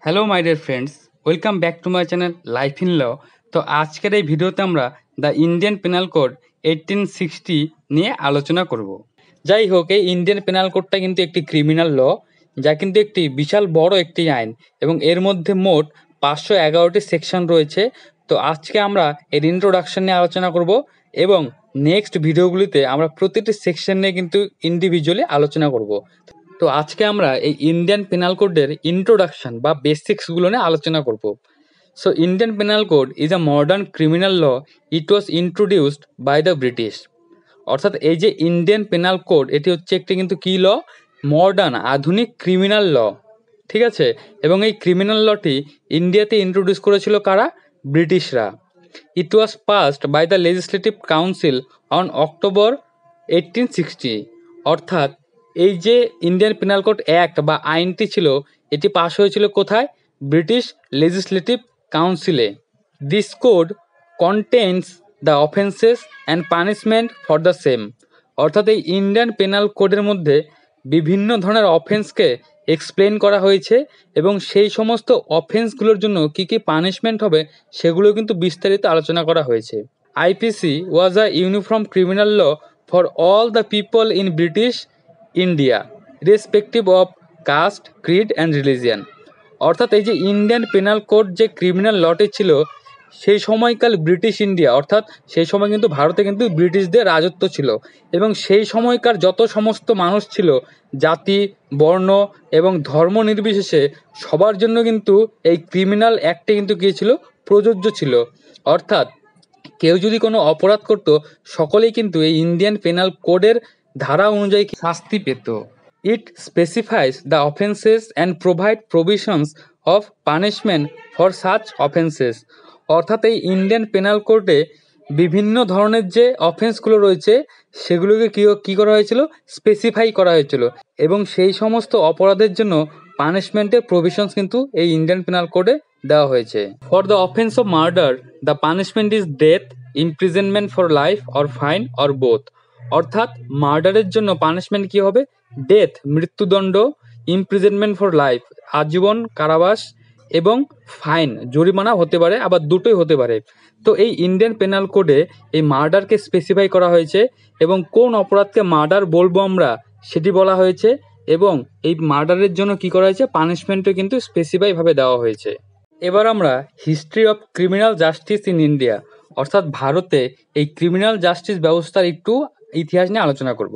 Hello my dear friends, welcome back to my channel life in law. তো আজকের এই ভিডিওতে আমরা দ্য ইন্ডিয়ান পেনাল কোড 1860 নিয়ে আলোচনা করব। যাই হোক, এই ইন্ডিয়ান পেনাল কোডটা কিন্তু একটি ক্রিমিনাল ল, যা কিন্তু একটি বিশাল বড় একটি আইন এবং এর মধ্যে মোট 511টি সেকশন রয়েছে। তো আজকে আমরা এর ইন্ট্রোডাকশন নিয়ে আলোচনা করব এবং নেক্সট ভিডিওগুলিতে আমরা প্রতিটি সেকশন নিয়ে কিন্তু ইন্ডিভিজুয়ালি আলোচনা করব। তো আজকে আমরা এই ইন্ডিয়ান পেনাল কোডের ইন্ট্রোডাকশন বা বেসিক্সগুলো নিয়ে আলোচনা করব। So Indian penal code is a modern criminal law. It was introduced by the British. অর্থাৎ এই যে ইন্ডিয়ান পেনাল কোড, এটি হচ্ছে একটি কিন্তু কী ল? মডার্ন, আধুনিক ক্রিমিনাল ল। ঠিক আছে, এবং এই ক্রিমিনাল লটি ইন্ডিয়াতে ইন্ট্রোডিউস করেছিল কারা? ব্রিটিশরা। It was passed by the legislative council on October 1860। অর্থাৎ এই যে ইন্ডিয়ান পেনাল কোড অ্যাক্ট বা আইনটি ছিল, এটি পাশ হয়েছিল কোথায়? ব্রিটিশ লেজিসলেটিভ কাউন্সিলে। This code contains the offences and punishment for the same. অর্থাৎ এই ইন্ডিয়ান পেনাল কোডের মধ্যে বিভিন্ন ধরনের অফেন্সকে এক্সপ্লেন করা হয়েছে এবং সেই সমস্ত অফেন্সগুলোর জন্য কী কী পানিশমেন্ট হবে সেগুলো কিন্তু বিস্তারিত আলোচনা করা হয়েছে। IPC was a uniform criminal law for all the people in British India respective of caste, creed and religion. অর্থাৎ এই যে ইন্ডিয়ান পেনাল কোড যে ক্রিমিনাল লটি ছিল, সেই সময়কাল ব্রিটিশ ইন্ডিয়া, অর্থাৎ সেই সময় কিন্তু ভারতে কিন্তু ব্রিটিশদের রাজত্ব ছিল এবং সেই সময়কার যত সমস্ত মানুষ ছিল, জাতি, বর্ণ এবং ধর্ম নির্বিশেষে সবার জন্য কিন্তু এই ক্রিমিনাল অ্যাক্টে কিন্তু কী ছিল? প্রযোজ্য ছিল। অর্থাৎ কেউ যদি কোনো অপরাধ করত, সকলেই কিন্তু এই ইন্ডিয়ান পেনাল কোডের ধারা অনুযায়ী শাস্তি পেত। It specifies the offences and provide provisions of punishment for such offences. অর্থাৎ এই ইন্ডিয়ান পেনাল কোডে বিভিন্ন ধরনের যে অফেন্সগুলো রয়েছে সেগুলোকে কী করা হয়েছিল? স্পেসিফাই করা হয়েছিল এবং সেই সমস্ত অপরাধের জন্য পানিশমেন্টের প্রভিশনস কিন্তু এই ইন্ডিয়ান পেনাল কোডে দেওয়া হয়েছে। For the offence of murder the punishment is death, imprisonment for life or fine or both. অর্থাৎ মার্ডারের জন্য পানিশমেন্ট কী হবে? ডেথ, মৃত্যুদণ্ড, ইমপ্রিজনমেন্ট ফর লাইফ, আজীবন কারাবাস, এবং ফাইন, জরিমানা হতে পারে, আবার দুটোই হতে পারে। তো এই ইন্ডিয়ান পেনাল কোডে এই মার্ডারকে স্পেসিফাই করা হয়েছে এবং কোন অপরাধকে মার্ডার বলবো আমরা সেটি বলা হয়েছে এবং এই মার্ডারের জন্য কী করা হয়েছে? পানিশমেন্টও কিন্তু স্পেসিফাইভাবে দেওয়া হয়েছে। এবার আমরা history of criminal justice in India, অর্থাৎ ভারতে এই ক্রিমিনাল জাস্টিস ব্যবস্থার একটু ইতিহাস নিয়ে আলোচনা করব।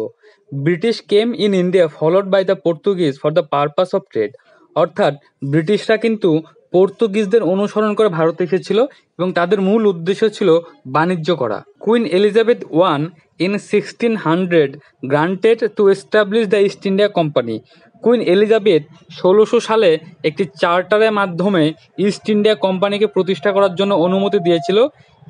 British came in India followed by the Portuguese for the purpose of trade. অর্থাৎ ব্রিটিশরা কিন্তু পর্তুগিজদের অনুসরণ করে ভারতে এসেছিল এবং তাদের মূল উদ্দেশ্য ছিল বাণিজ্য করা। Queen Elizabeth one in 1600 granted to establish the east India company. Queen Elizabeth 1600 সালে একটি চার্টারের মাধ্যমে ইস্ট ইন্ডিয়া কোম্পানিকে প্রতিষ্ঠা করার জন্য অনুমতি দিয়েছিল।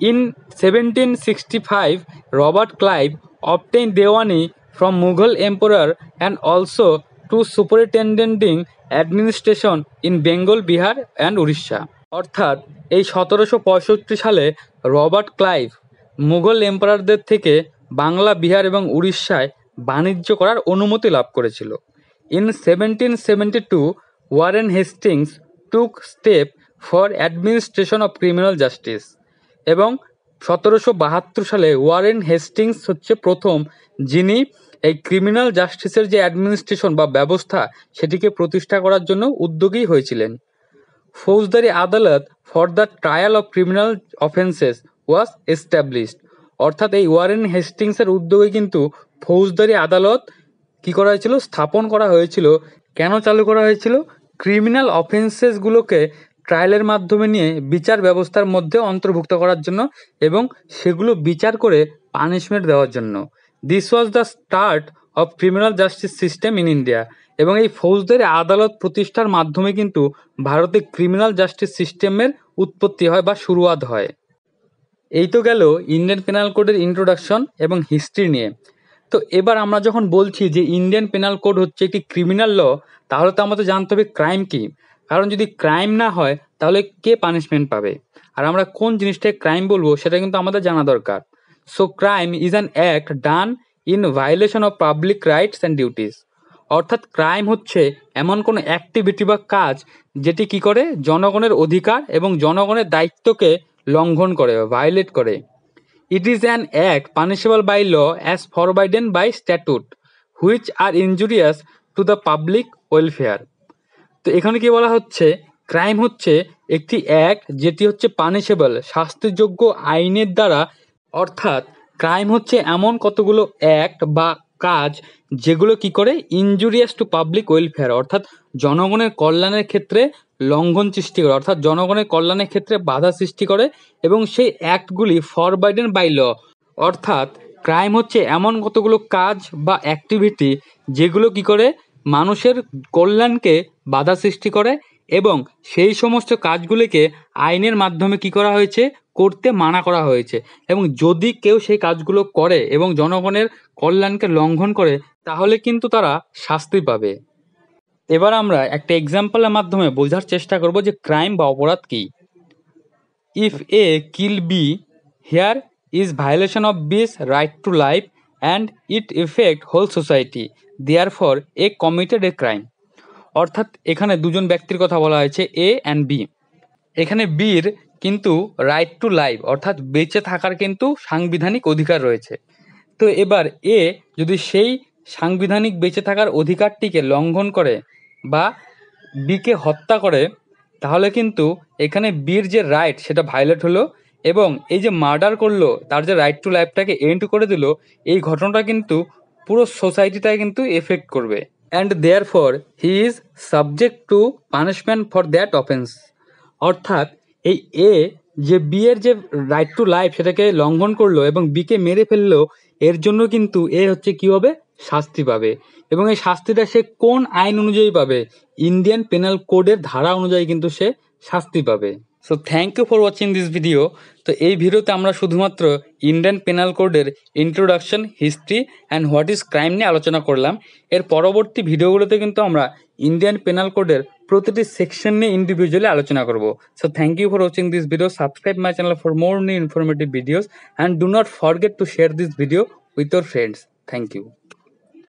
ইন 1765 রবার্ট ক্লাইভ obtained দেওয়ানি from Mughal emperor and also to superintending administration in Bengal, Bihar and Uড়িষ্যা। অর্থাৎ এই 1765 সালে রবার্ট ক্লাইভ মুঘল এম্পারারদের থেকে বাংলা, বিহার এবং উড়িষ্যায় বাণিজ্য করার অনুমতি লাভ করেছিল। In 1772 Warren Hastings took step for administration of criminal justice. এবং 1772 সালে ওয়ারেন হেস্টিংস হচ্ছে প্রথম যিনি এই ক্রিমিনাল জাস্টিসের যে অ্যাডমিনিস্ট্রেশন বা ব্যবস্থা সেটিকে প্রতিষ্ঠা করার জন্য উদ্যোগী হয়েছিলেন। ফৌজদারি আদালত for the trial of criminal offences was established. অর্থাৎ এই ওয়ারেন হেস্টিংসের উদ্যোগে কিন্তু ফৌজদারি আদালত কী করা হয়েছিল? স্থাপন করা হয়েছিল। কেন চালু করা হয়েছিল? ক্রিমিনাল অফেন্সেসগুলোকে ট্রায়ালের মাধ্যমে নিয়ে বিচার ব্যবস্থার মধ্যে অন্তর্ভুক্ত করার জন্য এবং সেগুলো বিচার করে পানিশমেন্ট দেওয়ার জন্য। This was the start of criminal justice system in India. এবং এই ফৌজদারি আদালত প্রতিষ্ঠার মাধ্যমে কিন্তু ভারতে ক্রিমিনাল জাস্টিস সিস্টেমের উৎপত্তি হয় বা শুরুয়াত হয়। এই তো গেল ইন্ডিয়ান পেনাল কোডের ইন্ট্রোডাকশন এবং হিস্ট্রি নিয়ে। তো এবার আমরা যখন বলছি যে ইন্ডিয়ান পেনাল কোড হচ্ছে একটি ক্রিমিনাল ল, তাহলে তো আমাদের জানতে হবে ক্রাইম কী। কারণ যদি ক্রাইম না হয় তাহলে কে পানিশমেন্ট পাবে, আর আমরা কোন জিনিসটাকে ক্রাইম বলবো সেটা কিন্তু আমাদের জানা দরকার। So crime is an act done in violation of public rights and duties. অর্থাৎ ক্রাইম হচ্ছে এমন কোনো অ্যাক্টিভিটি বা কাজ যেটি কি করে জনগণের অধিকার এবং জনগণের দায়িত্বকে লঙ্ঘন করে বা ভায়োলেট করে। It is an act punishable by law as forbidden by statute which are injurious to the public welfare. তো এখানে কি বলা হচ্ছে, ক্রাইম হচ্ছে একটি অ্যাক্ট যেটি হচ্ছে পানিশেবল, শাস্তিযোগ্য আইনের দ্বারা, অর্থাৎ ক্রাইম হচ্ছে এমন কতগুলো অ্যাক্ট বা কাজ যেগুলো কি করে ইনজুরিয়াস টু পাবলিক ওয়েলফেয়ার, অর্থাৎ জনগণের কল্যাণের ক্ষেত্রে লঙ্ঘন সৃষ্টি করে, অর্থাৎ জনগণের কল্যাণের ক্ষেত্রে বাধা সৃষ্টি করে, এবং সেই অ্যাক্টগুলি ফরবাইডেন বাই ল, অর্থাৎ ক্রাইম হচ্ছে এমন কতগুলো কাজ বা অ্যাক্টিভিটি যেগুলো কি করে মানুষের কল্যাণকে বাধা সৃষ্টি করে এবং সেই সমস্ত কাজগুলিকে আইনের মাধ্যমে কি করা হয়েছে, করতে মানা করা হয়েছে। এবং যদি কেউ সেই কাজগুলো করে এবং জনগণের কল্যাণকে লঙ্ঘন করে তাহলে কিন্তু তারা শাস্তি পাবে। এবার আমরা একটা এক্সাম্পলের মাধ্যমে বোঝার চেষ্টা করব যে ক্রাইম বা অপরাধ কী। If A kill B here is violation of his right to life and it affect whole society, therefore A committed a crime. অর্থাৎ এখানে দুজন ব্যক্তির কথা বলা হয়েছে, এ অ্যান্ড বি। এখানে বির কিন্তু রাইট টু লাইফ অর্থাৎ বেঁচে থাকার কিন্তু সাংবিধানিক অধিকার রয়েছে। তো এবার এ যদি সেই সাংবিধানিক বেঁচে থাকার অধিকারটিকে লঙ্ঘন করে বা বিকে হত্যা করে তাহলে কিন্তু এখানে বির যে রাইট সেটা ভায়োলেট হলো, এবং এই যে মার্ডার করলো তার যে রাইট টু লাইফটাকে এন্ড করে দিল, এই ঘটনাটা কিন্তু পুরো সোসাইটিটাকে কিন্তু এফেক্ট করবে। And therefore he is subject to punishment for that offence. অর্থাৎ এই এ যে বি এর যে রাইট টু লাইফ সেটাকে লঙ্ঘন করলো এবং বিকে মেরে ফেললো, এর জন্য কিন্তু এ হচ্ছে কী হবে, শাস্তি পাবে। এবং এই শাস্তিটা সে কোন আইন অনুযায়ী পাবে, ইন্ডিয়ান পেনাল কোডের ধারা অনুযায়ী কিন্তু সে শাস্তি পাবে। So thank you for watching this video. তো এই ভিডিওতে আমরা শুধুমাত্র ইন্ডিয়ান পেনাল কোডের introduction, history and what is crime নিয়ে আলোচনা করলাম। এর পরবর্তী ভিডিওগুলোতে কিন্তু আমরা ইন্ডিয়ান পেনাল কোডের প্রতিটি সেকশন নিয়ে ইন্ডিভিজুয়ালি আলোচনা করব। So thank you for watching this video. Subscribe my channel for more new informative videos and do not forget to share this video with your friends. Thank you.